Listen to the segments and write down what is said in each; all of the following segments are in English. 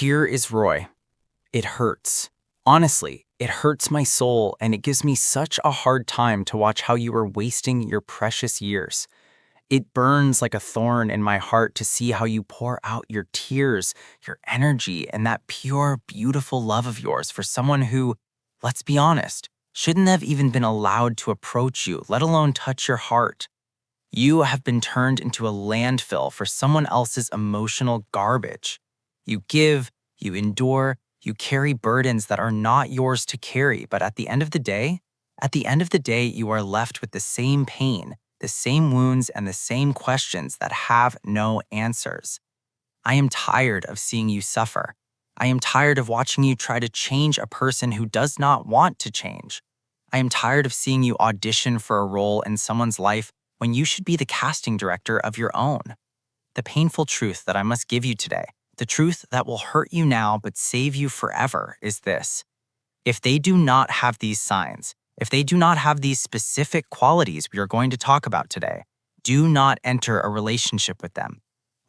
Here is Roy. It hurts. Honestly, it hurts my soul, and it gives me such a hard time to watch how you are wasting your precious years. It burns like a thorn in my heart to see how you pour out your tears, your energy, and that pure, beautiful love of yours for someone who, let's be honest, shouldn't have even been allowed to approach you, let alone touch your heart. You have been turned into a landfill for someone else's emotional garbage. You give, you endure, you carry burdens that are not yours to carry, but at the end of the day, you are left with the same pain, the same wounds, and the same questions that have no answers. I am tired of seeing you suffer. I am tired of watching you try to change a person who does not want to change. I am tired of seeing you audition for a role in someone's life when you should be the casting director of your own. The painful truth that I must give you today, the truth that will hurt you now but save you forever, is this. If they do not have these signs, if they do not have these specific qualities we are going to talk about today, do not enter a relationship with them.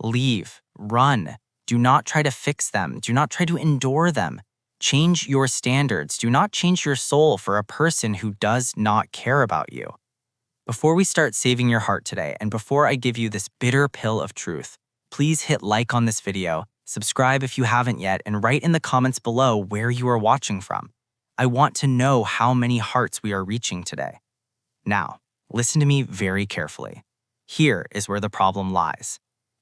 Leave, run. Do not try to fix them. Do not try to endure them. Change your standards. Do not change your soul for a person who does not care about you. Before we start saving your heart today, and before I give you this bitter pill of truth, please hit like on this video, subscribe if you haven't yet, and write in the comments below where you are watching from. I want to know how many hearts we are reaching today. Now, listen to me very carefully. Here is where the problem lies.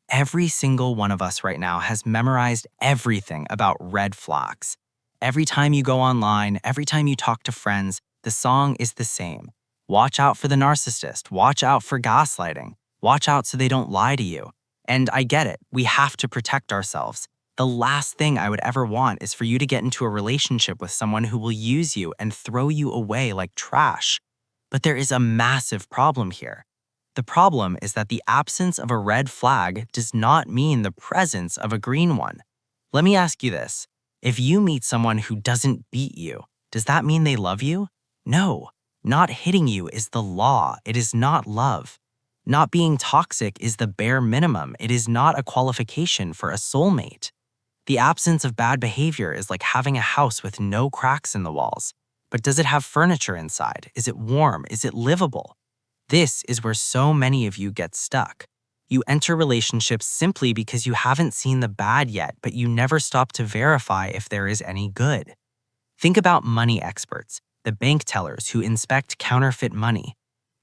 Every single one of us right now has memorized everything about red flags. Every time you go online, every time you talk to friends, the song is the same. Watch out for the narcissist. Watch out for gaslighting. Watch out so they don't lie to you. And I get it. We have to protect ourselves. The last thing I would ever want is for you to get into a relationship with someone who will use you and throw you away like trash. But there is a massive problem here. The problem is that the absence of a red flag does not mean the presence of a green one. Let me ask you this. If you meet someone who doesn't beat you, does that mean they love you? No. Not hitting you is the law. It is not love. Not being toxic is the bare minimum. It is not a qualification for a soulmate. The absence of bad behavior is like having a house with no cracks in the walls. But does it have furniture inside? Is it warm? Is it livable? This is where so many of you get stuck. You enter relationships simply because you haven't seen the bad yet, but you never stop to verify if there is any good. Think about money experts, the bank tellers who inspect counterfeit money.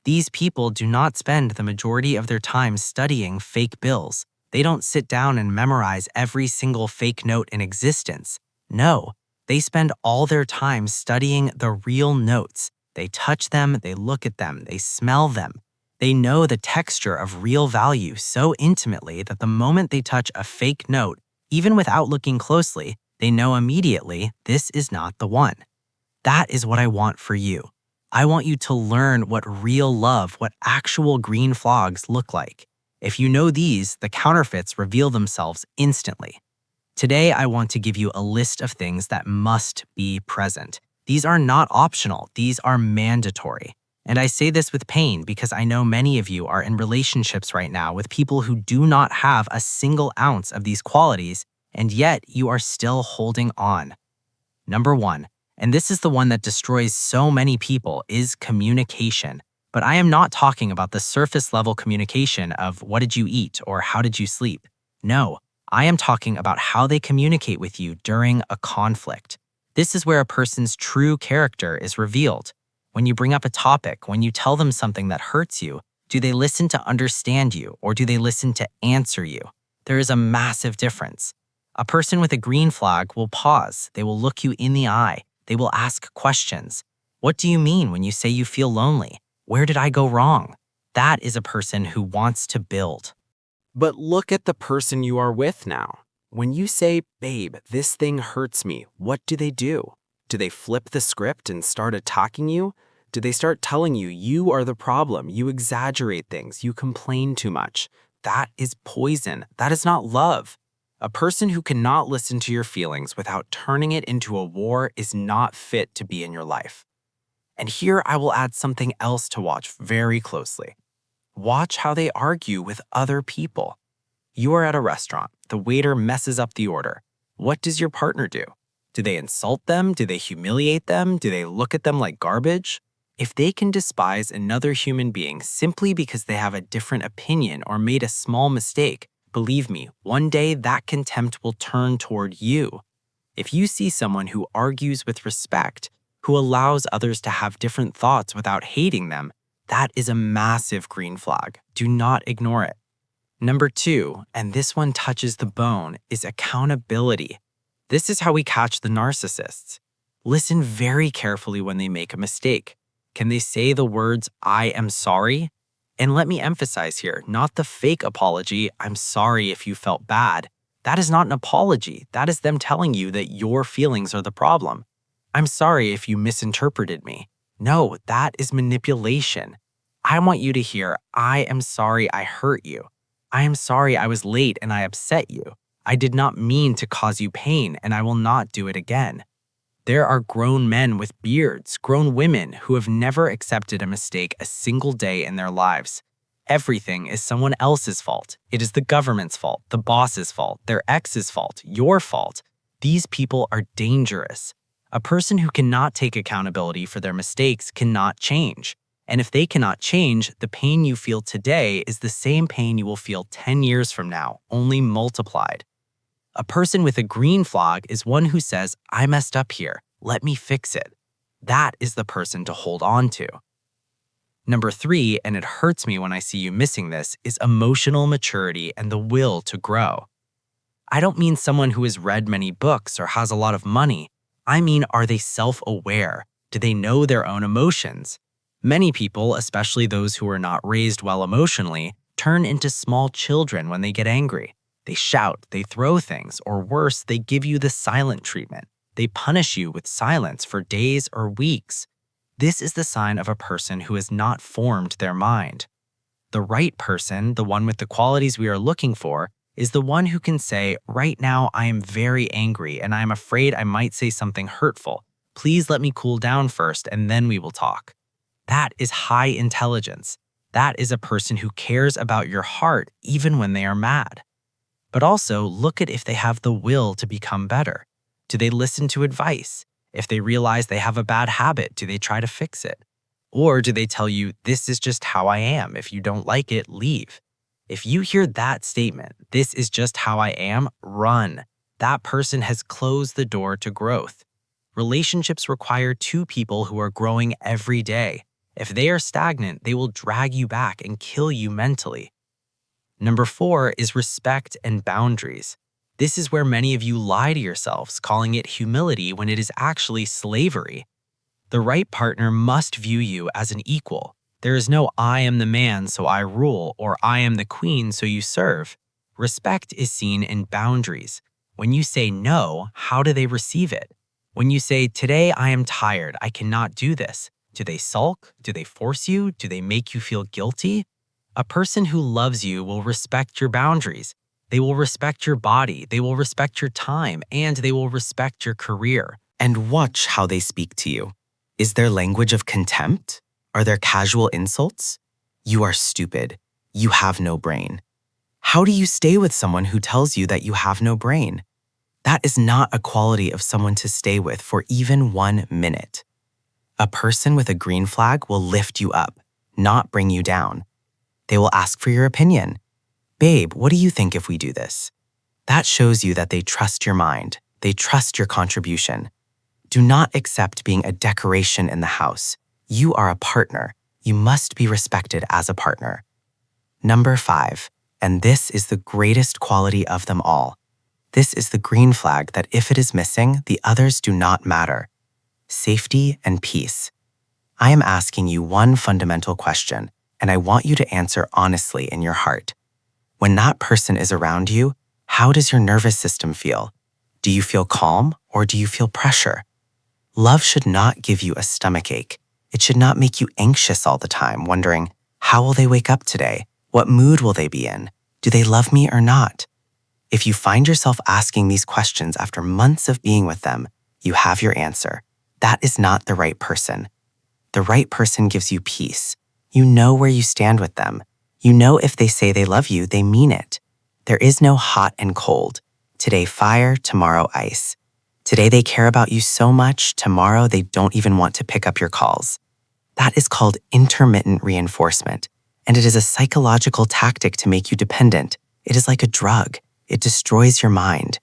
These people do not spend the majority of their time studying fake bills. They don't sit down and memorize every single fake note in existence. No, they spend all their time studying the real notes. They touch them, they look at them, they smell them. They know the texture of real value so intimately that the moment they touch a fake note, even without looking closely, they know immediately this is not the one. That is what I want for you. I want you to learn what real love, what actual green flags look like. If you know these, the counterfeits reveal themselves instantly. Today, I want to give you a list of things that must be present. These are not optional, these are mandatory. And I say this with pain because I know many of you are in relationships right now with people who do not have a single ounce of these qualities, and yet you are still holding on. Number 1, and this is the one that destroys so many people, is communication. But I am not talking about the surface level communication of what did you eat or how did you sleep. No, I am talking about how they communicate with you during a conflict. This is where a person's true character is revealed. When you bring up a topic, when you tell them something that hurts you, do they listen to understand you or do they listen to answer you? There is a massive difference. A person with a green flag will pause. They will look you in the eye. They will ask questions. What do you mean when you say you feel lonely? Where did I go wrong? That is a person who wants to build. But look at the person you are with now. When you say, babe, this thing hurts me, what do? Do they flip the script and start attacking you? Do they start telling you you are the problem, you exaggerate things, you complain too much? That is poison. That is not love. A person who cannot listen to your feelings without turning it into a war is not fit to be in your life. And here I will add something else to watch very closely. Watch how they argue with other people. You are at a restaurant. The waiter messes up the order. What does your partner do? Do they insult them? Do they humiliate them? Do they look at them like garbage? If they can despise another human being simply because they have a different opinion or made a small mistake, believe me, one day that contempt will turn toward you. If you see someone who argues with respect, who allows others to have different thoughts without hating them, that is a massive green flag. Do not ignore it. Number 2, and this one touches the bone, is accountability. This is how we catch the narcissists. Listen very carefully when they make a mistake. Can they say the words, "I am sorry"? And let me emphasize here, not the fake apology, "I'm sorry if you felt bad." That is not an apology. That is them telling you that your feelings are the problem. "I'm sorry if you misinterpreted me." No, that is manipulation. I want you to hear, "I am sorry I hurt you. I am sorry I was late and I upset you. I did not mean to cause you pain and I will not do it again." There are grown men with beards, grown women who have never accepted a mistake a single day in their lives. Everything is someone else's fault. It is the government's fault, the boss's fault, their ex's fault, your fault. These people are dangerous. A person who cannot take accountability for their mistakes cannot change. And if they cannot change, the pain you feel today is the same pain you will feel 10 years from now, only multiplied. A person with a green flag is one who says, "I messed up here. Let me fix it." That is the person to hold on to. Number 3, and it hurts me when I see you missing this, is emotional maturity and the will to grow. I don't mean someone who has read many books or has a lot of money. I mean, are they self-aware? Do they know their own emotions? Many people, especially those who are not raised well emotionally, turn into small children when they get angry. They shout, they throw things, or worse, they give you the silent treatment. They punish you with silence for days or weeks. This is the sign of a person who has not formed their mind. The right person, the one with the qualities we are looking for, is the one who can say, "Right now I am very angry and I am afraid I might say something hurtful. Please let me cool down first and then we will talk." That is high intelligence. That is a person who cares about your heart even when they are mad. But also look at if they have the will to become better. Do they listen to advice? If they realize they have a bad habit, do they try to fix it? Or do they tell you, "This is just how I am. If you don't like it, leave"? If you hear that statement, "This is just how I am," run. That person has closed the door to growth. Relationships require two people who are growing every day. If they are stagnant, they will drag you back and kill you mentally. Number 4 is respect and boundaries. This is where many of you lie to yourselves, calling it humility when it is actually slavery. The right partner must view you as an equal. There is no "I am the man, so I rule," or "I am the queen, so you serve." Respect is seen in boundaries. When you say no, how do they receive it? When you say, "Today I am tired, I cannot do this," do they sulk? Do they force you? Do they make you feel guilty? A person who loves you will respect your boundaries. They will respect your body, they will respect your time, and they will respect your career. And watch how they speak to you. Is there language of contempt? Are there casual insults? "You are stupid. You have no brain." How do you stay with someone who tells you that you have no brain? That is not a quality of someone to stay with for even 1 minute. A person with a green flag will lift you up, not bring you down. They will ask for your opinion. "Babe, what do you think if we do this?" That shows you that they trust your mind. They trust your contribution. Do not accept being a decoration in the house. You are a partner. You must be respected as a partner. Number 5, and this is the greatest quality of them all. This is the green flag that if it is missing, the others do not matter. Safety and peace. I am asking you one fundamental question, and I want you to answer honestly in your heart. When that person is around you, how does your nervous system feel? Do you feel calm or do you feel pressure? Love should not give you a stomachache. It should not make you anxious all the time, wondering, how will they wake up today? What mood will they be in? Do they love me or not? If you find yourself asking these questions after months of being with them, you have your answer. That is not the right person. The right person gives you peace. You know where you stand with them. You know if they say they love you, they mean it. There is no hot and cold. Today fire, tomorrow ice. Today they care about you so much, tomorrow they don't even want to pick up your calls. That is called intermittent reinforcement, and it is a psychological tactic to make you dependent. It is like a drug. It destroys your mind.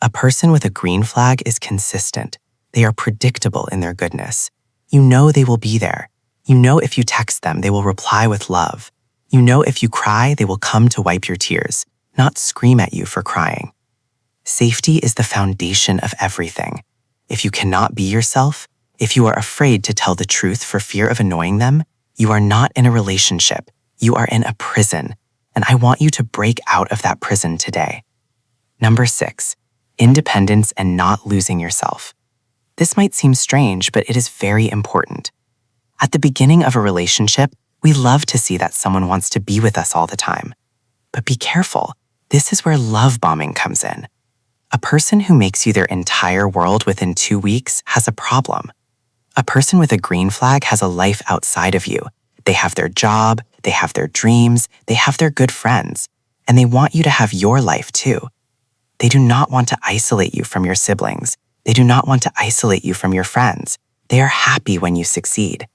A person with a green flag is consistent. They are predictable in their goodness. You know they will be there. You know if you text them, they will reply with love. You know if you cry, they will come to wipe your tears, not scream at you for crying. Safety is the foundation of everything. If you cannot be yourself, if you are afraid to tell the truth for fear of annoying them, you are not in a relationship. You are in a prison, and I want you to break out of that prison today. Number 6, independence and not losing yourself. This might seem strange, but it is very important. At the beginning of a relationship, we love to see that someone wants to be with us all the time. But be careful. This is where love bombing comes in. A person who makes you their entire world within 2 weeks has a problem. A person with a green flag has a life outside of you. They have their job, they have their dreams, they have their good friends, and they want you to have your life too. They do not want to isolate you from your siblings. They do not want to isolate you from your friends. They are happy when you succeed.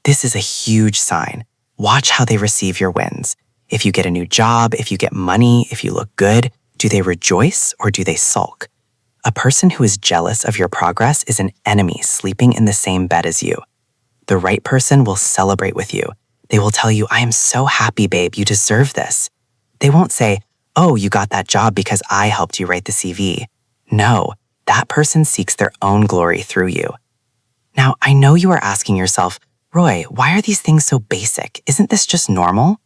This is a huge sign. Watch how they receive your wins. If you get a new job, if you get money, if you look good, do they rejoice or do they sulk? A person who is jealous of your progress is an enemy sleeping in the same bed as you. The right person will celebrate with you. They will tell you, I am so happy, babe, you deserve this. They won't say, oh, you got that job because I helped you write the CV. No, that person seeks their own glory through you. Now, I know you are asking yourself, Roy, why are these things so basic? Isn't this just normal?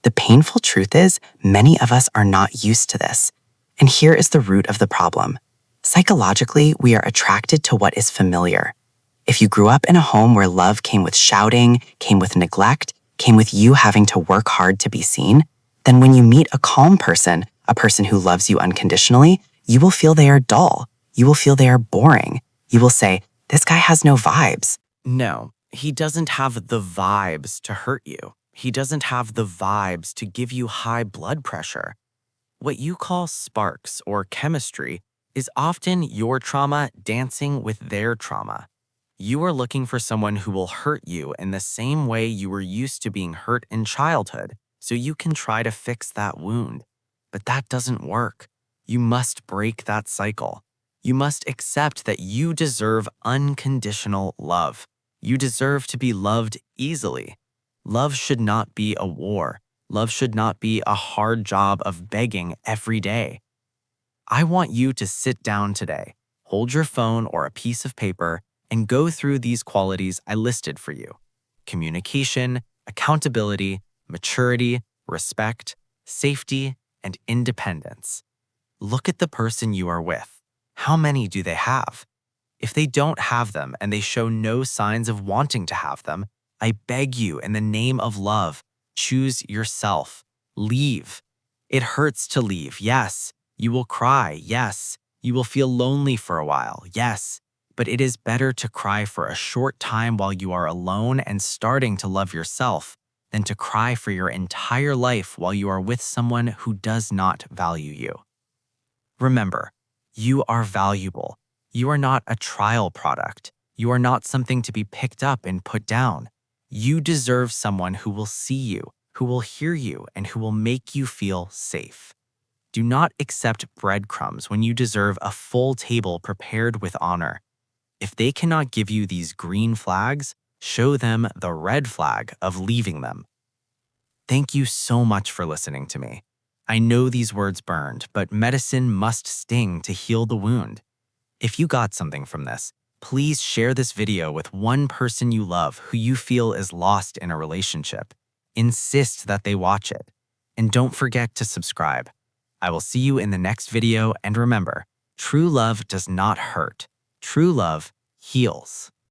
The painful truth is, many of us are not used to this. And here is the root of the problem. Psychologically, we are attracted to what is familiar. If you grew up in a home where love came with shouting, came with neglect, came with you having to work hard to be seen, then when you meet a calm person, a person who loves you unconditionally, you will feel they are dull. You will feel they are boring. You will say, this guy has no vibes. No, he doesn't have the vibes to hurt you. He doesn't have the vibes to give you high blood pressure. What you call sparks or chemistry is often your trauma dancing with their trauma. You are looking for someone who will hurt you in the same way you were used to being hurt in childhood, so you can try to fix that wound. But that doesn't work. You must break that cycle. You must accept that you deserve unconditional love. You deserve to be loved easily. Love should not be a war. Love should not be a hard job of begging every day. I want you to sit down today, hold your phone or a piece of paper, and go through these qualities I listed for you: communication, accountability, maturity, respect, safety, and independence. Look at the person you are with. How many do they have? If they don't have them and they show no signs of wanting to have them, I beg you, in the name of love, choose yourself. Leave. It hurts to leave, yes. You will cry, yes. You will feel lonely for a while, yes. But it is better to cry for a short time while you are alone and starting to love yourself than to cry for your entire life while you are with someone who does not value you. Remember, you are valuable. You are not a trial product. You are not something to be picked up and put down. You deserve someone who will see you, who will hear you, and who will make you feel safe. Do not accept breadcrumbs when you deserve a full table prepared with honor. If they cannot give you these green flags, show them the red flag of leaving them. Thank you so much for listening to me. I know these words burned, but medicine must sting to heal the wound. If you got something from this, please share this video with one person you love who you feel is lost in a relationship. Insist that they watch it. And don't forget to subscribe. I will see you in the next video, and remember, true love does not hurt. True love heals.